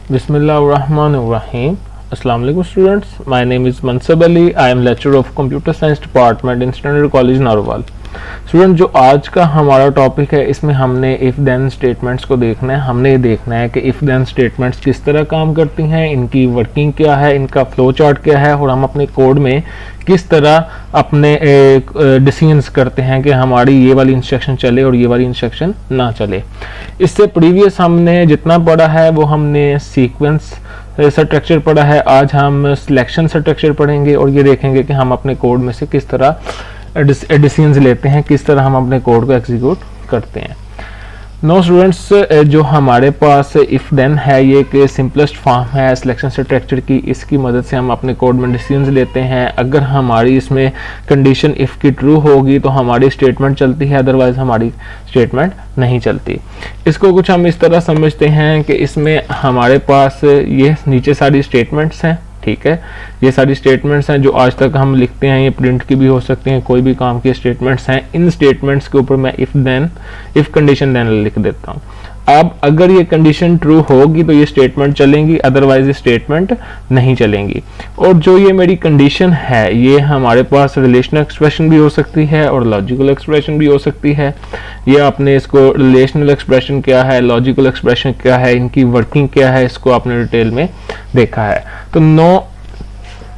Bismillahirrahmanirrahim. Assalamu alaikum students. My name is Mansab Ali. I am lecturer of Computer Science Department in Standard College Narwal. Student, जो आज का हमारा topic है इसमें हमने if then statements को देखना है। हमने ये देखना है कि इफ़ देन स्टेटमेंट्स किस तरह काम करती हैं, इनकी वर्किंग क्या है, इनका फ्लो चार्ट क्या है और हम अपने कोड में किस तरह अपने डिसीजंस करते हैं कि हमारी ये वाली इंस्ट्रक्शन चले और ये वाली इंस्ट्रक्शन ना चले। इससे प्रीवियस हमने जितना पढ़ा है वो हमने सीक्वेंस स्ट्रक्चर पढ़ा है। आज हम सिलेक्शन स्ट्रक्चर पढ़ेंगे और ये देखेंगे कि हम अपने कोड में से किस तरह डिसीजंस लेते हैं, किस तरह हम अपने कोड को एग्जीक्यूट करते हैं। नो स्टूडेंट्स, जो हमारे पास इफ देन है ये एक सिंपलेस्ट फॉर्म है सिलेक्शन स्ट्रक्चर की। इसकी मदद से हम अपने कोड में डिसीजंस लेते हैं। अगर हमारी इसमें कंडीशन इफ़ की ट्रू होगी तो हमारी स्टेटमेंट चलती है, अदरवाइज हमारी स्टेटमेंट नहीं चलती। इसको कुछ हम इस तरह समझते हैं कि इसमें हमारे पास ये नीचे सारी स्टेटमेंट्स हैं, ठीक है। ये सारी स्टेटमेंट्स हैं जो आज तक हम लिखते हैं, ये प्रिंट की भी हो सकती हैं, कोई भी काम की स्टेटमेंट्स हैं। इन स्टेटमेंट्स के ऊपर मैं इफ कंडीशन देन लिख देता हूँ। अब अगर ये कंडीशन ट्रू होगी तो ये स्टेटमेंट चलेंगी, अदरवाइज ये स्टेटमेंट नहीं चलेंगी। और जो ये मेरी कंडीशन है ये हमारे पास रिलेशनल एक्सप्रेशन भी हो सकती है और लॉजिकल एक्सप्रेशन भी हो सकती है। ये आपने इसको रिलेशनल एक्सप्रेशन क्या है, लॉजिकल एक्सप्रेशन क्या है, इनकी वर्किंग क्या है, इसको आपने डिटेल में देखा है। तो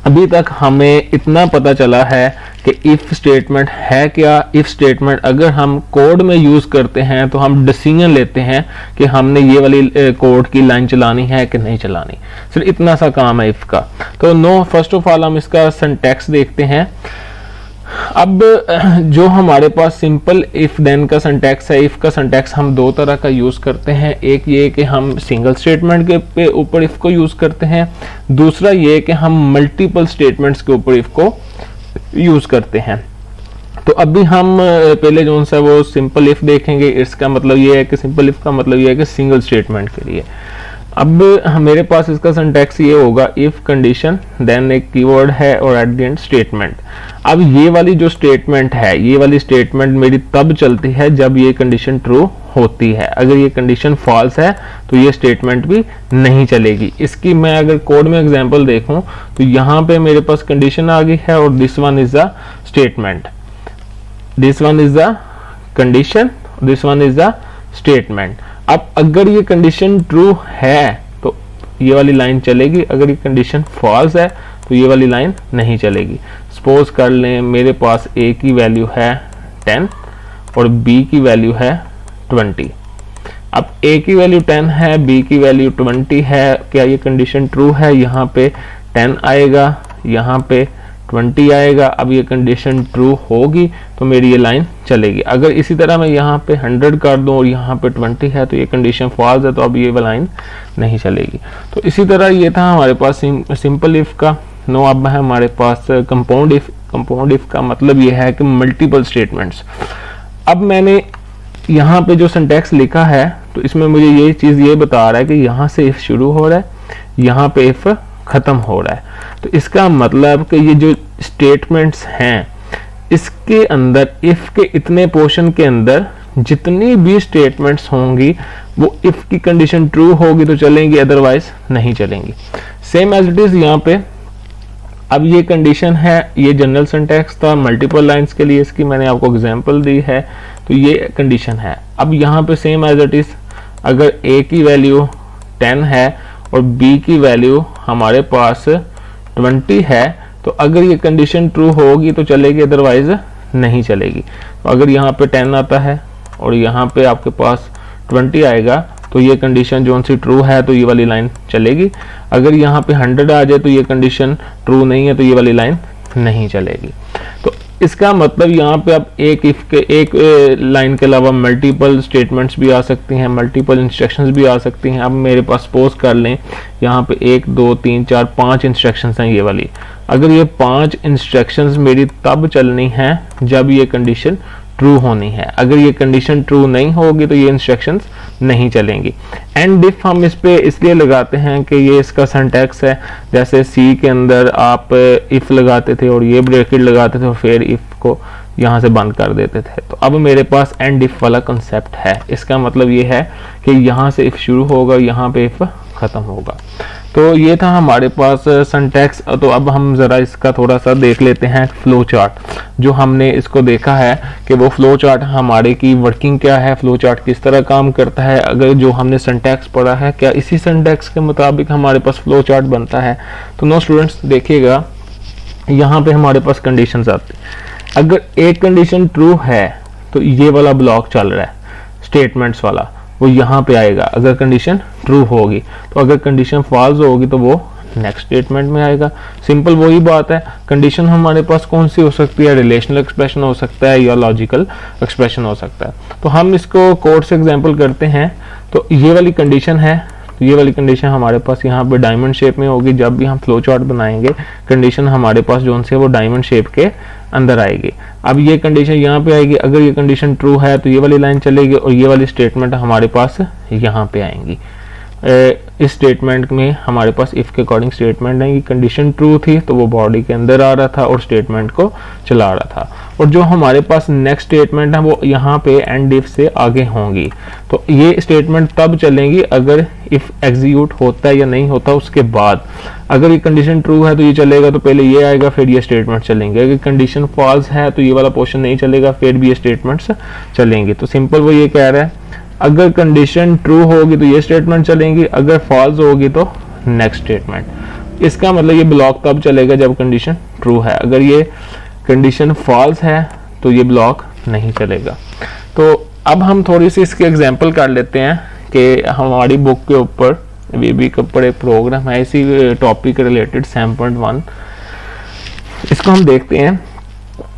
अभी तक हमें इतना पता चला है कि इफ स्टेटमेंट है क्या। इफ स्टेटमेंट अगर हम कोड में यूज करते हैं तो हम डिसीजन लेते हैं कि हमने ये वाली कोड की लाइन चलानी है कि नहीं चलानी। सिर्फ इतना सा काम है इफ का। तो फर्स्ट ऑफ ऑल हम इसका सिंटैक्स देखते हैं। अब जो हमारे पास सिंपल इफ देन का सिंटैक्स है, इफ का सिंटैक्स हम दो तरह का यूज करते हैं। एक ये कि हम सिंगल स्टेटमेंट के ऊपर इफ को यूज करते हैं, दूसरा ये कि हम मल्टीपल स्टेटमेंट्स के ऊपर इफ को यूज करते हैं। तो अभी हम पहले जो सा वो सिंपल इफ देखेंगे। इसका मतलब ये है कि सिंपल इफ का मतलब ये है कि सिंगल स्टेटमेंट के लिए। अब मेरे पास इसका सिंटैक्स ये होगा इफ कंडीशन देन एक कीवर्ड है और एट द एंड स्टेटमेंट। अब ये वाली जो स्टेटमेंट है, ये वाली स्टेटमेंट मेरी तब चलती है जब ये कंडीशन ट्रू होती है। अगर ये कंडीशन फॉल्स है तो ये स्टेटमेंट भी नहीं चलेगी। इसकी मैं अगर कोड में एग्जांपल देखूं तो यहाँ पे मेरे पास कंडीशन आ गई है और this one is the statement, this one is the condition, this one is the statement. अब अगर ये कंडीशन ट्रू है तो ये वाली लाइन चलेगी, अगर ये कंडीशन फॉल्स है तो ये वाली लाइन नहीं चलेगी। सपोज कर लें मेरे पास a की वैल्यू है 10 और b की वैल्यू है 20। अब a की वैल्यू 10 है, b की वैल्यू 20 है। क्या ये कंडीशन ट्रू है? यहाँ पे 10 आएगा, यहाँ पे 20 आएगा। अब ये कंडीशन ट्रू होगी तो मेरी ये लाइन चलेगी। अगर इसी तरह मैं यहाँ पे 100 कर दूं और यहाँ पे 20 है तो ये कंडीशन फॉल्स है तो अब ये लाइन नहीं चलेगी। तो इसी तरह ये था हमारे पास सिंपल इफ का। अब है हमारे पास कंपाउंड इफ। कंपाउंड इफ का मतलब ये है कि मल्टीपल स्टेटमेंट्स। अब मैंने यहाँ पे जो सिंटैक्स लिखा है तो इसमें मुझे ये चीज ये बता रहा है कि यहाँ से इफ शुरू हो रहा है, यहाँ पे इफ खत्म हो रहा है। तो इसका मतलब कि ये जो स्टेटमेंट्स हैं इसके अंदर इफ के इतने पोर्शन के अंदर जितनी भी स्टेटमेंट्स होंगी वो इफ की कंडीशन ट्रू होगी तो चलेंगी, अदरवाइज नहीं चलेंगी। सेम एज इट इज यहाँ पे। अब ये कंडीशन है, ये जनरल सिंटैक्स था मल्टीपल लाइंस के लिए, इसकी मैंने आपको एग्जांपल दी है। तो ये कंडीशन है। अब यहाँ पे सेम एज इट इज, अगर a की वैल्यू 10 है और b की वैल्यू हमारे पास 20 है तो अगर ये कंडीशन ट्रू होगी तो चलेगी, अदरवाइज नहीं चलेगी। तो अगर यहाँ पे 10 आता है और यहाँ पे आपके पास 20 आएगा तो ये कंडीशन जो सी ट्रू है तो ये वाली लाइन चलेगी। अगर यहाँ पे 100 आ जाए तो ये कंडीशन ट्रू नहीं है तो ये वाली लाइन नहीं चलेगी। तो इसका मतलब यहाँ पे अब एक लाइन के अलावा मल्टीपल स्टेटमेंट्स भी आ सकती हैं, मल्टीपल इंस्ट्रक्शंस भी आ सकती हैं। अब मेरे पास सपोज कर लें यहाँ पे 1 2 3 4 5 इंस्ट्रक्शंस हैं ये वाली। अगर ये 5 इंस्ट्रक्शंस मेरी तब चलनी है जब ये कंडीशन ट्रू होनी है। अगर ये कंडीशन ट्रू नहीं होगी तो ये इंस्ट्रक्शंस नहीं चलेंगी। एंड इफ हम इस पे इसलिए लगाते हैं कि ये इसका सिंटैक्स है, जैसे सी के अंदर आप इफ लगाते थे और ये ब्रैकेट लगाते थे और फिर इफ को यहाँ से बंद कर देते थे। तो अब मेरे पास एंड इफ वाला कंसेप्ट है। इसका मतलब ये है कि यहाँ से इफ शुरू होगा, यहाँ पे इफ ख़त्म होगा। तो ये था हमारे पास सिंटैक्स। तो अब हम ज़रा इसका थोड़ा सा देख लेते हैं फ्लो चार्ट। जो हमने इसको देखा है कि वो फ्लो चार्ट हमारे की वर्किंग क्या है, फ्लो चार्ट किस तरह काम करता है, अगर जो हमने सिंटैक्स पढ़ा है क्या इसी सिंटैक्स के मुताबिक हमारे पास फ्लो चार्ट बनता है। तो नो स्टूडेंट्स, देखिएगा यहाँ पे हमारे पास कंडीशंस आती है। अगर एक कंडीशन ट्रू है तो ये वाला ब्लॉक चल रहा है स्टेटमेंट्स वाला, वो यहाँ पे आएगा अगर कंडीशन ट्रू होगी। तो अगर कंडीशन फॉल्स होगी तो वो नेक्स्ट स्टेटमेंट में आएगा। सिंपल वही बात है। कंडीशन हमारे पास कौन सी हो सकती है, रिलेशनल एक्सप्रेशन हो सकता है या लॉजिकल एक्सप्रेशन हो सकता है। तो हम इसको कोड से एग्जांपल करते हैं। तो ये वाली कंडीशन है, तो ये वाली कंडीशन हमारे पास यहाँ पे डायमंड शेप में होगी। जब भी हम फ्लो चार्ट बनाएंगे कंडीशन हमारे पास जो है वो डायमंड शेप के अंदर आएगी। अब ये कंडीशन यहाँ पे आएगी, अगर ये कंडीशन ट्रू है तो ये वाली लाइन चलेगी और ये वाली स्टेटमेंट हमारे पास यहाँ पे आएंगी। इस स्टेटमेंट में हमारे पास इफ के अकॉर्डिंग स्टेटमेंट है कि कंडीशन ट्रू थी तो वो बॉडी के अंदर आ रहा था और स्टेटमेंट को चला रहा था। और जो हमारे पास नेक्स्ट स्टेटमेंट है वो यहाँ पे एंड इफ से आगे होंगी। तो ये स्टेटमेंट तब चलेंगी अगर इफ एग्जीक्यूट होता है या नहीं होता उसके बाद। अगर ये कंडीशन ट्रू है तो ये चलेगा, तो पहले ये आएगा फिर ये स्टेटमेंट चलेंगे। अगर कंडीशन फॉल्स है तो ये वाला पोर्शन नहीं चलेगा, फिर भी ये स्टेटमेंट्स चलेंगे। तो सिंपल वो ये कह रहा है अगर कंडीशन ट्रू होगी तो ये स्टेटमेंट चलेंगी, अगर फॉल्स होगी तो नेक्स्ट स्टेटमेंट। इसका मतलब ये ब्लॉक तब चलेगा जब कंडीशन ट्रू है, अगर ये कंडीशन फॉल्स है तो ये ब्लॉक नहीं चलेगा। तो अब हम थोड़ी सी इसके एग्जांपल कर लेते हैं कि हमारी बुक के ऊपर वीबी के ऊपर एक प्रोग्राम है इसी टॉपिक रिलेटेड सैम.1। इसको हम देखते हैं।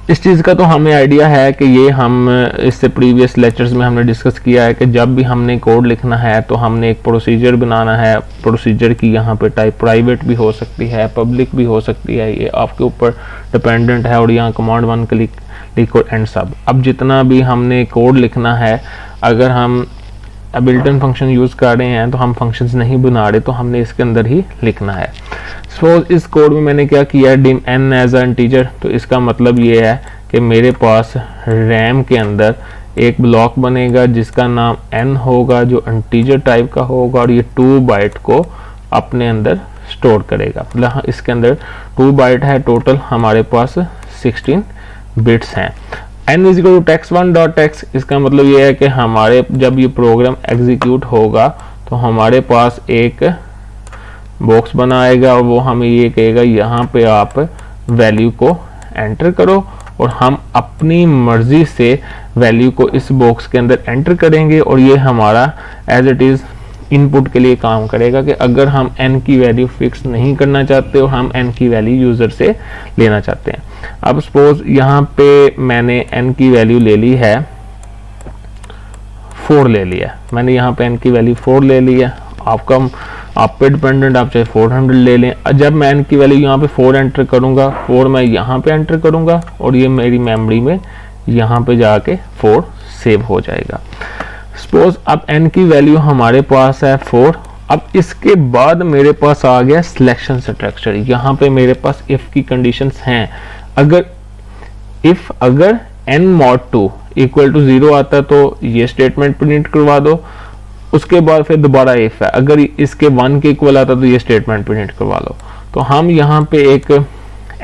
इस चीज़ का तो हमें आइडिया है कि ये हम इससे प्रीवियस लेक्चर्स में हमने डिस्कस किया है कि जब भी हमने कोड लिखना है तो हमने एक प्रोसीजर बनाना है। प्रोसीजर की यहाँ पे टाइप प्राइवेट भी हो सकती है, पब्लिक भी हो सकती है, ये आपके ऊपर डिपेंडेंट है। और यहाँ कमांड 1 क्लिक और एंड सब। अब जितना भी हमने कोड लिखना है, अगर हम बिल्ट-इन फंक्शन यूज़ कर रहे हैं तो हम फंक्शंस नहीं बना रहे, तो हमने इसके अंदर ही लिखना है। इस कोड में मैंने क्या किया, dim n as a integer. तो इसका मतलब ये है कि मेरे पास रैम के अंदर एक ब्लॉक बनेगा जिसका नाम n होगा, जो इंटीजर टाइप का होगा और ये 2 बाइट को अपने अंदर स्टोर करेगा। मतलब इसके अंदर 2 बाइट है, टोटल हमारे पास 16 बिट्स हैं। n is equal to text1.text। इसका मतलब ये है कि हमारे जब ये प्रोग्राम एग्जीक्यूट होगा तो हमारे पास एक बॉक्स बनाएगा और वो हमें ये कहेगा यहाँ पे आप वैल्यू को एंटर करो, और हम अपनी मर्जी से वैल्यू को इस बॉक्स के अंदर एंटर करेंगे। और ये हमारा एज इट इज़ इनपुट के लिए काम करेगा कि अगर हम n की वैल्यू फिक्स नहीं करना चाहते और हम n की वैल्यू यूज़र से लेना चाहते हैं। अब सपोज यहाँ पे मैंने n की वैल्यू ले ली है 4 ले लिया, मैंने यहाँ पे n की वैल्यू 4 ले ली है। आप पे डिपेंडेंट, आप चाहे 400 ले लें। जब मैं n की वैल्यू यहाँ पे 4 एंटर करूँगा, 4 मैं यहाँ पे एंटर करूँगा और ये मेरी मेमोरी में यहाँ पे जाके 4 सेव हो जाएगा। सपोज अब n की वैल्यू हमारे पास है 4। अब इसके बाद मेरे पास आ गया सिलेक्शन स्ट्रक्चर। यहाँ पे मेरे पास इफ की कंडीशंस हैं। अगर n mod 2 इक्वल टू 0 आता है तो ये स्टेटमेंट प्रिंट करवा दो। उसके बाद फिर दोबारा इफ है, अगर इसके 1 के इक्वल आता तो ये स्टेटमेंट प्रिंट करवा लो। तो हम यहाँ पे एक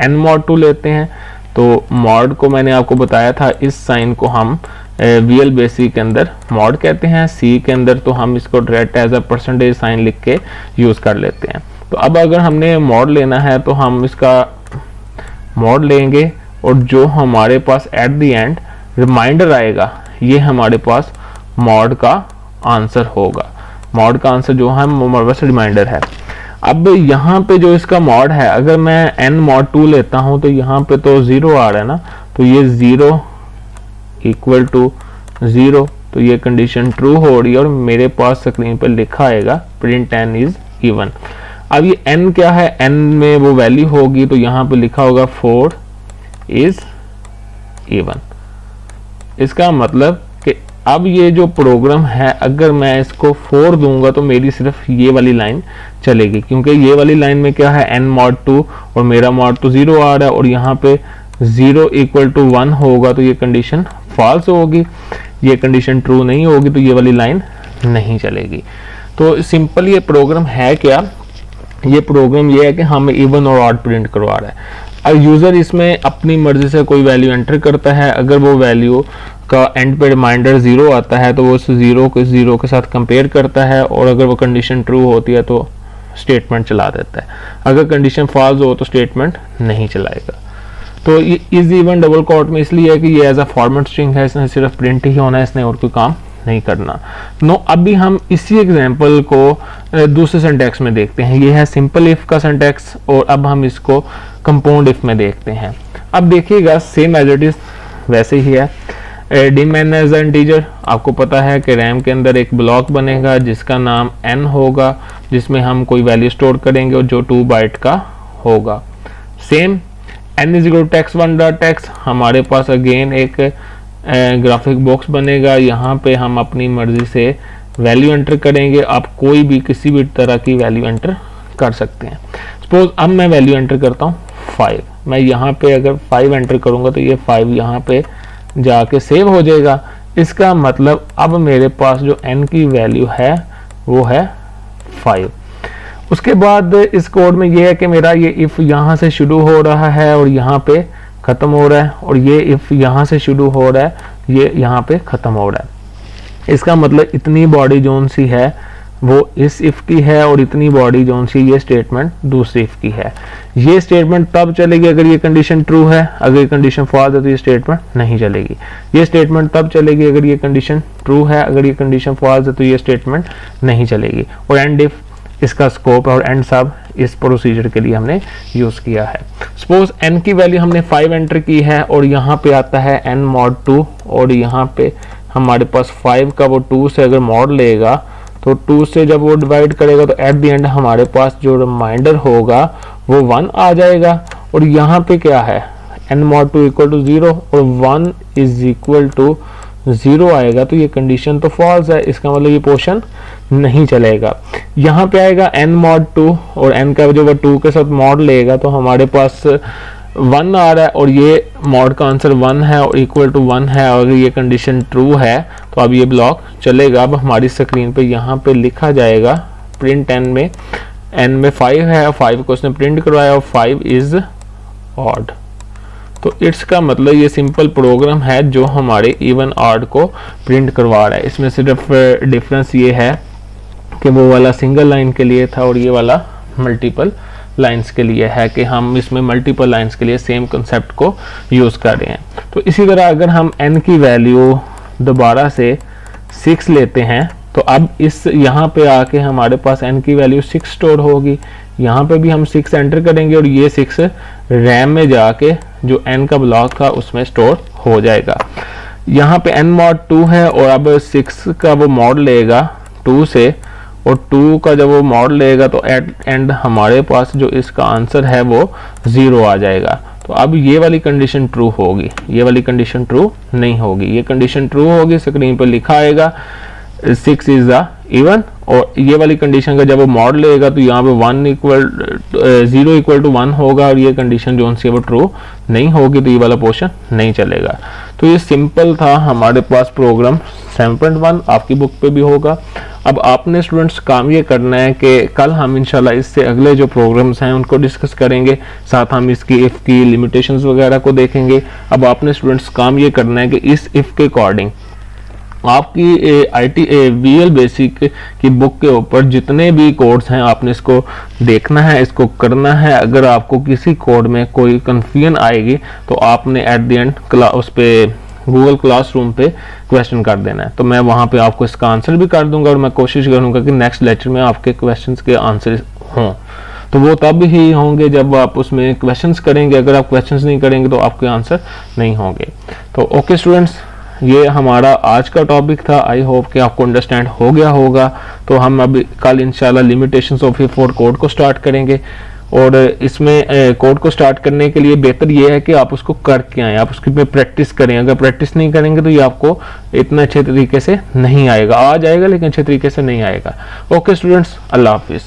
n mod 2 लेते हैं। तो मॉड को मैंने आपको बताया था, इस साइन को हम VLBC के अंदर मॉड कहते हैं, C के अंदर तो हम इसको direct as a percentage sign लिख के यूज़ कर लेते हैं। तो अब अगर हमने मॉड लेना है तो हम इसका मॉड लेंगे और जो हमारे पास एट द एंड रिमाइंडर आएगा ये हमारे पास मॉड का आंसर होगा। मॉड का आंसर जो है हमारे पास रिमाइंडर है। अब यहाँ पे जो इसका मॉड है, अगर मैं n mod 2 लेता हूँ तो यहाँ पे तो 0 आ रहा है ना, तो ये 0 इक्वल टू 0, तो ये कंडीशन ट्रू हो रही है और मेरे पास स्क्रीन पर लिखा आएगा प्रिंट n इज इवन। अब ये n क्या है, n में वो वैल्यू होगी तो यहाँ पे लिखा होगा 4 इज इवन। इसका मतलब कि अब ये जो प्रोग्राम है अगर मैं इसको 4 दूंगा तो मेरी सिर्फ ये वाली लाइन चलेगी, क्योंकि ये वाली लाइन में क्या है n mod 2 और मेरा mod तो 0 आ रहा है और यहाँ पे 0 इक्वल टू 1 होगा तो ये कंडीशन फॉल्स होगी, ये कंडीशन ट्रू नहीं होगी तो ये वाली लाइन नहीं चलेगी। तो सिंपल ये प्रोग्राम है क्या, ये प्रोग्राम ये है कि हमें इवन और ऑड प्रिंट करवा रहा है। अब यूज़र इसमें अपनी मर्जी से कोई वैल्यू एंटर करता है, अगर वो वैल्यू का एंड पे रिमाइंडर 0 आता है तो वो उस 0 के साथ कंपेयर करता है, और अगर वो कंडीशन ट्रू होती है तो स्टेटमेंट चला देता है, अगर कंडीशन फॉल्स हो तो स्टेटमेंट नहीं चलाएगा। तो ये इज इवन डबल कोट में इसलिए है कि ये एज अ फॉर्मेट स्ट्रिंग है, इसने सिर्फ प्रिंट ही होना है, इसने और कोई काम नहीं करना। नो, अभी हम इसी एग्जांपल को दूसरे सिंटैक्स में देखते हैं। ये है सिंपल इफ का सिंटैक्स, और अब हम इसको कंपाउंड इफ में देखते हैं। अब देखिएगा सेम एज इट इज वैसे ही है। Dim n as a integer, आपको पता है कि रैम के अंदर एक ब्लॉक बनेगा जिसका नाम n होगा, जिसमें हम कोई वैल्यू स्टोर करेंगे और जो 2 बाइट का होगा। Same n is equal to text1.text, हमारे पास अगेन एक ग्राफिक बॉक्स बनेगा, यहाँ पे हम अपनी मर्जी से वैल्यू एंटर करेंगे। आप कोई भी किसी भी तरह की वैल्यू एंटर कर सकते हैं। सपोज अब मैं वैल्यू एंटर करता हूँ 5, मैं यहाँ पे अगर 5 एंटर करूँगा तो ये 5 यहाँ पे जाके सेव हो जाएगा। इसका मतलब अब मेरे पास जो n की वैल्यू है वो है 5। उसके बाद इस कोड में ये है कि मेरा ये इफ यहाँ से शुरू हो रहा है और यहाँ पे खत्म हो रहा है, और ये इफ यहाँ से शुरू हो रहा है, ये यहाँ पे खत्म हो रहा है। इसका मतलब इतनी बॉडी जोन सी है वो इस इफ की है, और इतनी बॉडी जोन सी ये स्टेटमेंट दूसरी इफ की है। ये स्टेटमेंट तब चलेगी अगर ये कंडीशन ट्रू है, अगर ये कंडीशन फॉल्स है तो ये स्टेटमेंट नहीं चलेगी। ये स्टेटमेंट तब चलेगी अगर ये कंडीशन ट्रू है, अगर ये कंडीशन फॉल्स है तो ये स्टेटमेंट नहीं चलेगी। और एंड इफ इसका स्कोप और एंड सब इस प्रोसीजर के लिए हमने यूज किया है। सपोज n की वैल्यू हमने 5 एंटर की है, और यहाँ पे आता है n mod 2, और यहाँ पे हमारे पास 5 का वो 2 से अगर मॉड लेगा तो 2 से जब वो डिवाइड करेगा तो एट द एंड हमारे पास जो रिमाइंडर होगा वो 1 आ जाएगा। और यहाँ पे क्या है, n mod 2 इक्वल टू 0 और 1 इज इक्वल टू 0 आएगा, तो ये कंडीशन तो फॉल्स है, इसका मतलब ये पोर्शन नहीं चलेगा। यहाँ पे आएगा n mod 2, और n का जो 2 के साथ मॉड लेगा तो हमारे पास 1 आ रहा है, और ये मॉड का आंसर 1 है और इक्वल टू 1 है, और ये कंडीशन ट्रू है तो अब ये ब्लॉक चलेगा। अब हमारी स्क्रीन पे यहाँ पे लिखा जाएगा प्रिंट n में 5 है, 5 को उसने प्रिंट करवाया और 5 इज ऑड। तो इट्स का मतलब ये सिंपल प्रोग्राम है जो हमारे इवन ऑड को प्रिंट करवा रहा है। इसमें सिर्फ डिफरेंस ये है कि वो वाला सिंगल लाइन के लिए था और ये वाला मल्टीपल लाइंस के लिए है, कि हम इसमें मल्टीपल लाइंस के लिए सेम कंसेप्ट को यूज़ कर रहे हैं। तो इसी तरह अगर हम n की वैल्यू दोबारा से 6 लेते हैं तो अब इस यहाँ पे आके हमारे पास n की वैल्यू 6 स्टोर होगी। यहाँ पे भी हम 6 एंटर करेंगे और ये 6 रैम में जाके जो n का ब्लॉक था उसमें स्टोर हो जाएगा। यहाँ पे n mod 2 है और अब 6 का वो मॉड लेगा 2 से, और 2 का जब वो मॉड लेगा तो एट एंड हमारे पास जो इसका आंसर है वो 0 आ जाएगा। तो अब ये वाली कंडीशन ट्रू होगी, ये वाली कंडीशन ट्रू नहीं होगी। ये कंडीशन ट्रू होगी, स्क्रीन पर लिखा आएगा 6 इज द इवन, और ये वाली कंडीशन का जब वो मॉड लेगा तो यहाँ पे 0 इक्वल टू 1 होगा, और ये कंडीशन जो सी वो ट्रू नहीं होगी तो ये वाला पोर्शन नहीं चलेगा। तो ये सिंपल था हमारे पास प्रोग्राम 7.1, आपकी बुक पे भी होगा। अब आपने स्टूडेंट्स काम ये करना है कि कल हम इंशाल्लाह इससे अगले जो प्रोग्राम्स हैं उनको डिस्कस करेंगे, साथ हम इसकी इफ की लिमिटेशंस वगैरह को देखेंगे। अब आपने स्टूडेंट्स काम ये करना है कि इस इफ के अकॉर्डिंग आपकी IT VL बेसिक की बुक के ऊपर जितने भी कोड्स हैं आपने इसको देखना है, इसको करना है। अगर आपको किसी कोड में कोई कंफ्यूजन आएगी तो आपने एट द एंड उस पे गूगल क्लासरूम पे क्वेश्चन कर देना है, तो मैं वहाँ पे आपको इसका आंसर भी कर दूंगा, और मैं कोशिश करूंगा कि नेक्स्ट लेक्चर में आपके क्वेश्चंस के आंसर हों। तो वो तब ही होंगे जब आप उसमें क्वेश्चंस करेंगे। अगर आप क्वेश्चंस नहीं करेंगे तो आपके आंसर नहीं होंगे। तो ओके स्टूडेंट्स, ये हमारा आज का टॉपिक था। आई होप कि आपको अंडरस्टैंड हो गया होगा। तो हम अभी कल इंशाल्लाह लिमिटेशंस ऑफ इफ और कोड को स्टार्ट करेंगे, और इसमें कोड को स्टार्ट करने के लिए बेहतर ये है कि आप उसको करके आएँ, आप उसकी पे प्रैक्टिस करें। अगर प्रैक्टिस नहीं करेंगे तो ये आपको इतना अच्छे तरीके से नहीं आएगा, आ जाएगा लेकिन अच्छे तरीके से नहीं आएगा। ओके स्टूडेंट्स, अल्लाह हाफिज़।